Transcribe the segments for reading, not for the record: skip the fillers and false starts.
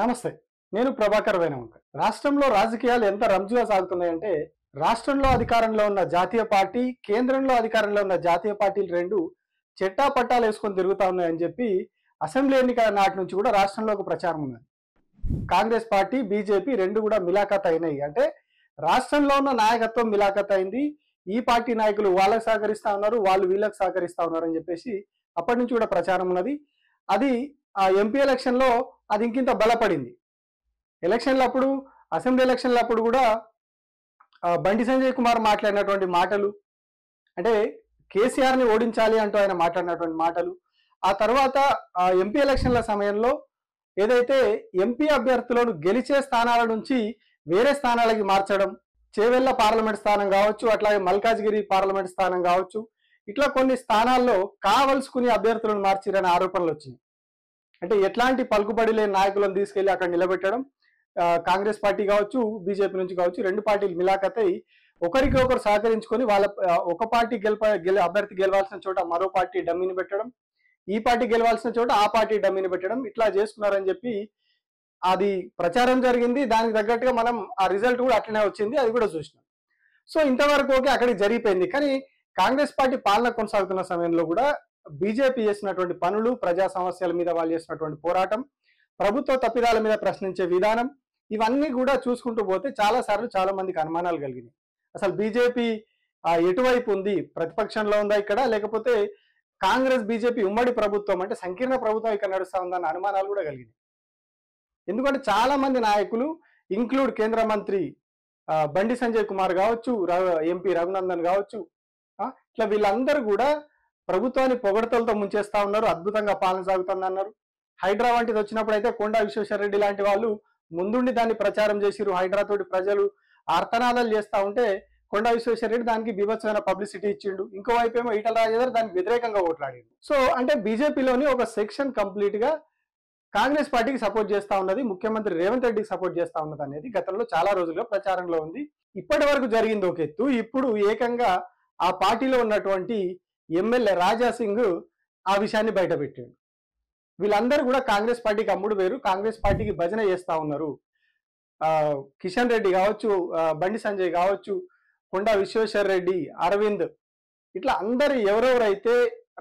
నమస్తే. నేను ప్రభాకర్ వేణవంక. రాష్ట్రంలో రాజకీయాలు ఎంత రంజుగా సాగుతున్నాయంటే, రాష్ట్రంలో అధికారంలో ఉన్న జాతీయ పార్టీ, కేంద్రంలో అధికారంలో ఉన్న జాతీయ పార్టీలు రెండు చెట్టాపట్టాలు వేసుకొని తిరుగుతా ఉన్నాయని చెప్పి అసెంబ్లీ ఎన్నికల నాటి నుంచి కూడా రాష్ట్రంలో ఒక ప్రచారం ఉన్నది. కాంగ్రెస్ పార్టీ, బీజేపీ రెండు కూడా మిలాఖత్ అయినాయి. అంటే రాష్ట్రంలో ఉన్న నాయకత్వం మిలాఖత్ అయింది. ఈ పార్టీ నాయకులు వాళ్ళకి సహకరిస్తా ఉన్నారు, వాళ్ళు వీళ్ళకి సహకరిస్తా ఉన్నారు అని చెప్పేసి అప్పటి నుంచి కూడా ప్రచారం ఉన్నది. అది ఆ ఎంపీ ఎలక్షన్లో అది ఇంకింత బలపడింది. ఎలక్షన్లప్పుడు, అసెంబ్లీ ఎలక్షన్లప్పుడు కూడా బండి సంజయ్ కుమార్ మాట్లాడినటువంటి మాటలు, అంటే కేసీఆర్ని ఓడించాలి అంటూ ఆయన మాట్లాడినటువంటి మాటలు, ఆ తర్వాత ఎంపీ ఎలక్షన్ల సమయంలో ఏదైతే ఎంపీ అభ్యర్థులను గెలిచే స్థానాల నుంచి వేరే స్థానాలకి మార్చడం, చేవెళ్ల పార్లమెంట్ స్థానం కావచ్చు, అట్లాగే మల్కాజ్గిరి పార్లమెంట్ స్థానం కావచ్చు, ఇట్లా కొన్ని స్థానాల్లో కావలసుకుని అభ్యర్థులను మార్చిరనే ఆరోపణలు వచ్చినాయి. అంటే ఎట్లాంటి పలుకుబడి లేని నాయకులను తీసుకెళ్లి అక్కడ నిలబెట్టడం, కాంగ్రెస్ పార్టీ కావచ్చు, బీజేపీ నుంచి కావచ్చు, రెండు పార్టీలు మిలాఖత్ అయి ఒకరికి ఒకరు సహకరించుకొని వాళ్ళ ఒక పార్టీ అభ్యర్థి గెలవాల్సిన చోట మరో పార్టీ డమ్మిని పెట్టడం, ఈ పార్టీ గెలవాల్సిన చోట ఆ పార్టీ డమ్మిని పెట్టడం, ఇట్లా చేసుకున్నారని చెప్పి అది ప్రచారం జరిగింది. దానికి తగ్గట్టుగా మనం ఆ రిజల్ట్ కూడా అట్లనే వచ్చింది, అది కూడా చూసినాం. సో ఇంతవరకు ఓకే, అక్కడికి జరిగిపోయింది. కానీ కాంగ్రెస్ పార్టీ పాలన కొనసాగుతున్న సమయంలో కూడా బీజేపీ చేసినటువంటి పనులు, ప్రజా సమస్యల మీద వాళ్ళు చేసినటువంటి పోరాటం, ప్రభుత్వ తప్పిదాల మీద ప్రశ్నించే విధానం, ఇవన్నీ కూడా చూసుకుంటూ పోతే చాలా మందికి అనుమానాలు కలిగినాయి. అసలు బీజేపీ ఎటువైపు ఉంది, ప్రతిపక్షంలో ఉందా ఇక్కడ, లేకపోతే కాంగ్రెస్ బీజేపీ ఉమ్మడి ప్రభుత్వం అంటే సంకీర్ణ ప్రభుత్వం ఇక్కడ నడుస్తా ఉందన్న అనుమానాలు కూడా కలిగినాయి. ఎందుకంటే చాలా మంది నాయకులు, ఇంక్లూడ్ కేంద్ర మంత్రి బండి సంజయ్ కుమార్ కావచ్చు, ఎంపీ రఘునందన్ కావచ్చు, ఇట్లా వీళ్ళందరూ కూడా ప్రభుత్వాన్ని పొగడతలతో ముంచేస్తా ఉన్నారు, అద్భుతంగా పాలన సాగుతుంది అన్నారు. హైడ్రా వంటిది వచ్చినప్పుడు అయితే కొండా విశ్వేశ్వరరెడ్డి లాంటి వాళ్ళు ముందుండి దాన్ని ప్రచారం చేసిరు. హైడ్రా తోటి ప్రజలు ఆర్తనాదాలు చేస్తా ఉంటే కొండా విశ్వేశ్వరరెడ్డి దానికి బీభత్సమైన పబ్లిసిటీ ఇచ్చిండు. ఇంకోవైపు ఏమో ఈటల రాజేందర్ దానికి వ్యతిరేకంగా ఓట్లాడిండు. సో అంటే బీజేపీలోని ఒక సెక్షన్ కంప్లీట్ గా కాంగ్రెస్ పార్టీకి సపోర్ట్ చేస్తా ఉన్నది, ముఖ్యమంత్రి రేవంత్ రెడ్డికి సపోర్ట్ చేస్తా ఉన్నది అనేది గతంలో చాలా రోజులుగా ప్రచారంలో ఉంది. ఇప్పటి వరకు జరిగింది ఒక ఎత్తు. ఇప్పుడు ఏకంగా ఆ పార్టీలో ఉన్నటువంటి ఎమ్మెల్యే రాజా సింగ్ ఆ విషయాన్ని బయటపెట్టాడు. వీళ్ళందరూ కూడా కాంగ్రెస్ పార్టీకి అమ్ముడు వేరు, కాంగ్రెస్ పార్టీకి భజన చేస్తా ఉన్నారు. కిషన్ రెడ్డి కావచ్చు, బండి సంజయ్ కావచ్చు, కొండా విశ్వేశ్వరరెడ్డి, అరవింద్, ఇట్లా అందరు ఎవరెవరైతే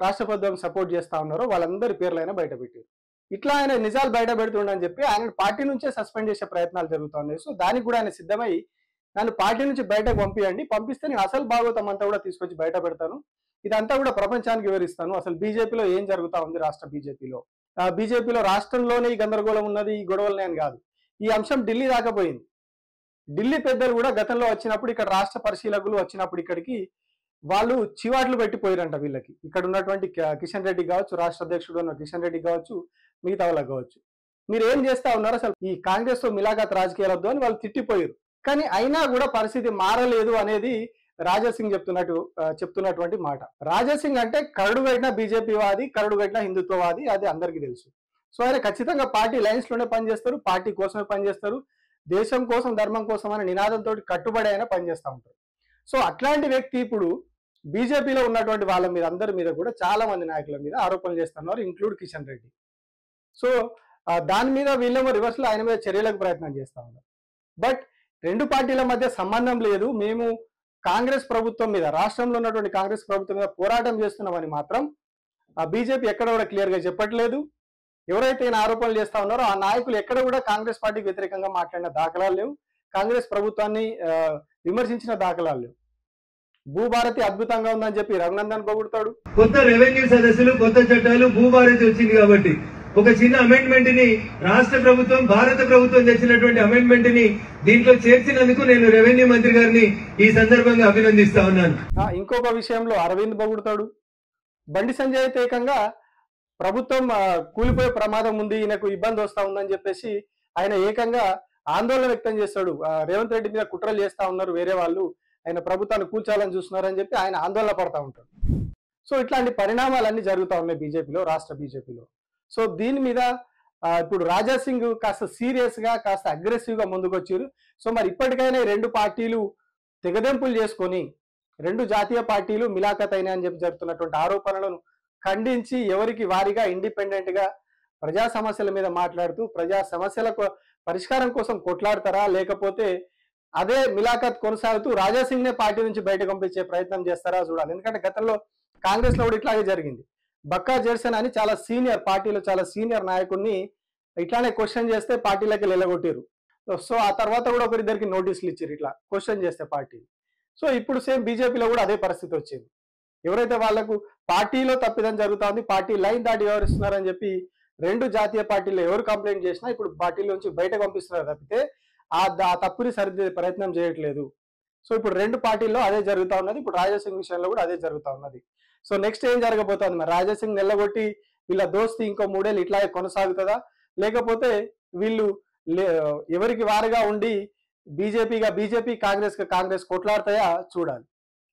రాష్ట్ర ప్రభుత్వం సపోర్ట్ చేస్తా ఉన్నారో వాళ్ళందరి పేర్లైనా బయటపెట్టారు. ఇట్లా ఆయన నిజాలు బయట పెడుతుండని చెప్పి ఆయన పార్టీ నుంచే సస్పెండ్ చేసే ప్రయత్నాలు జరుగుతున్నాయి. సో దానికి కూడా ఆయన సిద్ధమై నన్ను పార్టీ నుంచి బయటకు పంపియండి, పంపిస్తే నేను అసలు భాగవతం అంతా కూడా తీసుకొచ్చి బయట పెడతాను, ఇదంతా కూడా ప్రపంచానికి వివరిస్తాను, అసలు బీజేపీలో ఏం జరుగుతా ఉంది, రాష్ట్ర బీజేపీలో రాష్ట్రంలోనే ఈ గందరగోళం ఉన్నది, ఈ గొడవలనే అని కాదు, ఈ అంశం ఢిల్లీ దాకా పోయింది. ఢిల్లీ పెద్దలు కూడా గతంలో వచ్చినప్పుడు, ఇక్కడ రాష్ట్ర పరిశీలకులు వచ్చినప్పుడు ఇక్కడికి వాళ్ళు చివాట్లు పెట్టిపోయారంట వీళ్ళకి. ఇక్కడ ఉన్నటువంటి కిషన్ రెడ్డి కావచ్చు, రాష్ట్ర అధ్యక్షుడు ఉన్న కిషన్ రెడ్డి కావచ్చు, మిగతా వాళ్ళకి కావచ్చు, మీరు ఏం చేస్తా ఉన్నారు, అసలు ఈ కాంగ్రెస్ తో మిలాఖత్ రాజకీయాలు వద్దు అని వాళ్ళు తిట్టిపోయారు. కానీ అయినా కూడా పరిస్థితి మారలేదు అనేది రాజాసింగ్ చెప్తున్నటువంటి మాట. రాజాసింగ్ అంటే కరడుగట్టిన బీజేపీ వాది, కరడుగట్టిన హిందుత్వవాది, అది అందరికీ తెలుసు. సో ఆయన ఖచ్చితంగా పార్టీ లైన్స్ లోనే పనిచేస్తారు, పార్టీ కోసమే పనిచేస్తారు, దేశం కోసం ధర్మం కోసం అనే నినాదంతో కట్టుబడి అయినా పనిచేస్తూ ఉంటారు. సో అట్లాంటి వ్యక్తి ఇప్పుడు బీజేపీలో ఉన్నటువంటి వాళ్ళ మీద, అందరి మీద కూడా చాలా మంది నాయకుల మీద ఆరోపణలు చేస్తున్నారు, ఇంక్లూడ్ కిషన్ రెడ్డి. సో దాని మీద వీళ్ళేమో రివర్స్ లో ఆయన మీద చర్యలకు ప్రయత్నం చేస్తా ఉన్నారు. బట్ రెండు పార్టీల మధ్య సంబంధం లేదు, మేము కాంగ్రెస్ ప్రభుత్వం మీద, రాష్ట్రంలో ఉన్నటువంటి కాంగ్రెస్ ప్రభుత్వం మీద పోరాటం చేస్తున్నామని మాత్రం ఆ బీజేపీ ఎక్కడ కూడా క్లియర్ గా చెప్పట్లేదు. ఎవరైతే ఈయన ఆరోపణలు చేస్తా ఉన్నారో ఆ నాయకులు ఎక్కడ కూడా కాంగ్రెస్ పార్టీకి వ్యతిరేకంగా మాట్లాడిన దాఖలాలు లేవు, కాంగ్రెస్ ప్రభుత్వాన్ని విమర్శించిన దాఖలాలు లేవు. భూభారతి అద్భుతంగా ఉందని చెప్పి రఘునందన్ పొగుడుతాడు. కొత్త రెవెన్యూ సదస్సులు, కొత్త చట్టాలు, భూభారతి వచ్చింది కాబట్టి ఒక చిన్న అమెండ్మెంట్ ని రాష్ట్ర ప్రభుత్వం, భారత ప్రభుత్వం తెచ్చినటువంటి అమెండ్మెంట్ ని దీంట్లో చేర్చినందుకు నేను రెవెన్యూ మంత్రి గారిని ఈ సందర్భంగా అభినందిస్తా ఉన్నాను. ఇంకొక విషయంలో అరవింద్ పొగుడుతాడు. బండి సంజయ్ అయితే ఏకంగా ప్రభుత్వం కూలిపోయే ప్రమాదం ఉంది, ఈయనకు ఇబ్బంది వస్తా ఉందని చెప్పేసి ఆయన ఏకంగా ఆందోళన వ్యక్తం చేస్తాడు. రేవంత్ రెడ్డి మీద కుట్రలు చేస్తా ఉన్నారు వేరే వాళ్ళు, ఆయన ప్రభుత్వాన్ని కూల్చాలని చూస్తున్నారని చెప్పి ఆయన ఆందోళన పడతా ఉంటాడు. సో ఇట్లాంటి పరిణామాలన్నీ జరుగుతూ ఉన్నాయి బీజేపీలో, రాష్ట్ర బీజేపీలో. సో దీని మీద ఇప్పుడు రాజా సింగ్ కాస్త సీరియస్ గా, కాస్త అగ్రెసివ్ గా ముందుకొచ్చారు. సో మరి ఇప్పటికైనా రెండు పార్టీలు తెగదెంపులు చేసుకొని, రెండు జాతీయ పార్టీలు మిలాఖత్ అయినా అని చెప్పి జరుగుతున్నటువంటి ఆరోపణలను ఖండించి ఎవరికి వారిగా ఇండిపెండెంట్ గా ప్రజా సమస్యల మీద మాట్లాడుతూ ప్రజా సమస్యల పరిష్కారం కోసం కొట్లాడతారా, లేకపోతే అదే మిలాఖత్ కొనసాగుతూ రాజాసింగ్ నే పార్టీ నుంచి బయట పంపించే ప్రయత్నం చేస్తారా చూడాలి. ఎందుకంటే గతంలో కాంగ్రెస్ లో కూడా ఇట్లాగే జరిగింది. బక్కా జెర్సన్ అని చాలా సీనియర్, పార్టీలో చాలా సీనియర్ నాయకుడిని ఇట్లానే క్వశ్చన్ చేస్తే పార్టీలోకి వెళ్ళగొట్టారు. సో ఆ తర్వాత కూడా ఒకరిద్దరికి నోటీసులు ఇచ్చారు ఇట్లా క్వశ్చన్ చేస్తే పార్టీ. సో ఇప్పుడు సేమ్ బీజేపీలో కూడా అదే పరిస్థితి వచ్చింది. ఎవరైతే వాళ్లకు పార్టీలో తప్పిదం జరుగుతుంది, పార్టీ లైన్ దాటి వ్యవహరిస్తున్నారని చెప్పి రెండు జాతీయ పార్టీలు ఎవరు కంప్లైంట్ చేసినా ఇప్పుడు పార్టీలోంచి బయట పంపిస్తున్నారు తప్పితే ఆ తప్పుని సరిదిద్దే ప్రయత్నం చేయట్లేదు. సో ఇప్పుడు రెండు పార్టీల్లో అదే జరుగుతా ఉన్నది. ఇప్పుడు రాజాసింగ్ విషయంలో కూడా అదే జరుగుతా ఉన్నది. సో నెక్స్ట్ ఏం జరగబోతోంది మరి? రాజాసింగ్ నెల్లగొట్టి వీళ్ళ దోస్తి ఇంకో 3 ఏళ్ళు ఇట్లాగే కొనసాగుతుందా, లేకపోతే వీళ్ళు ఎవరికి వారుగా ఉండి బీజేపీ కాంగ్రెస్ కొట్లాడతాయా చూడాలి.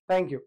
Thank you.